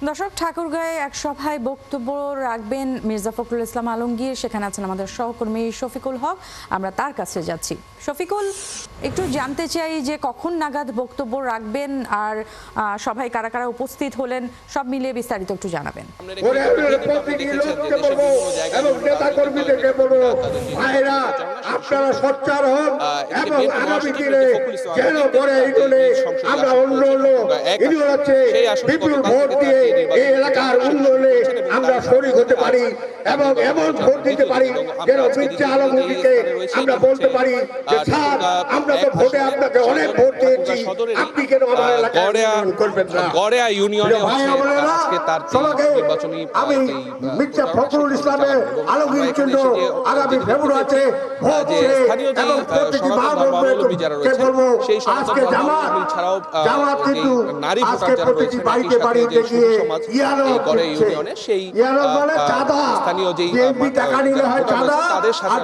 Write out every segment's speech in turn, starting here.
দর্শক, ঠাকুরগাঁয়ে এক সভায় বক্তব্য রাখবেন মির্জা ফখরুল ইসলাম আলমগীর। সেখানে আছেন আমাদের সহকর্মী শফিকুল হক। আমরা তার কাছে যাচ্ছি। শফিকুল, একটু জানতে চাই যে কখন নাগাদ বক্তব্য রাখবেন আর সভায় কারা কারা উপস্থিত হলেন, সব মিলিয়ে বিস্তারিত একটু জানাবেন। আপনারা সোচ্চার হন এবং আগামী দিনে যেন পরে আমরা অন্য ইউনিয়ন আছে বিপুল ভোট দিয়ে এই এলাকার উন্নয়নে আমরা শরীক হতে পারি এবং এমন ভোট দিতে পারি যেন মির্জা আলমগীরকে আমরা বলতে পারি যে স্যার, আমরা তো ভোটে আপনাকে অনেক ভোট দিয়েছি, আপনি কেন আমার এলাকায় উন্নয়ন করবেন না? গড়েয়া ইউনিয়নে আজকে তার নির্বাচনী আমি মির্জা ফখরুল ইসলামের আলমগীরের জন্য আগামী ফেব্রুয়ারিতে ভোট স্থানীয় যে ধর্মাবলম্বী যারা রয়েছে সেই সমস্ত ধর্মাবলম্বী ছাড়াও কিন্তু নারী ভোটার যারা রয়েছে একই সাথে যে সুধী সমাজ এই গড়ে ইউনিয়নে সেই স্থানীয় যেই তাদের সাথে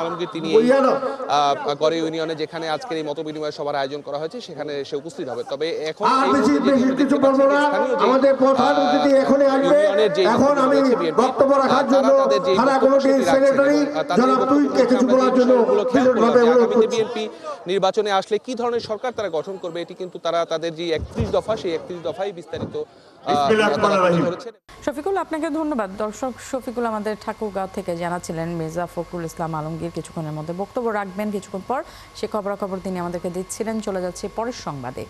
আলমগীর তিনি গড়ে ইউনিয়নে যেখানে আজকের এই মত বিনিময় সভার আয়োজন করা হয়েছে সেখানে সে উপস্থিত হবে। তবে এখন কিছু বলবো না, আমাদের প্রধান অতিথি এখনই আসবে। এখন আমি বক্তব্য রাখার জন্য থানা কমিটির সেক্রেটারি জনাব তুইকে কিছু বলার জন্য বিএনপি নির্বাচনে আসলে কি ধরনের সরকার তারা গঠন করবে এটি কিন্তু তারা তাদের যে 31 দফা সেই 31 দফায় বিস্তারিত শফিকুল, আপনাকে ধন্যবাদ। দর্শক, শফিকুল আমাদের ঠাকুরগাঁও থেকে জানাচ্ছিলেন মির্জা ফখরুল ইসলাম আলমগীর কিছুক্ষণের মধ্যে বক্তব্য রাখবেন। কিছুক্ষণ পর সে খবরাখবর তিনি আমাদেরকে দিচ্ছিলেন। চলে যাচ্ছে পরের সংবাদে।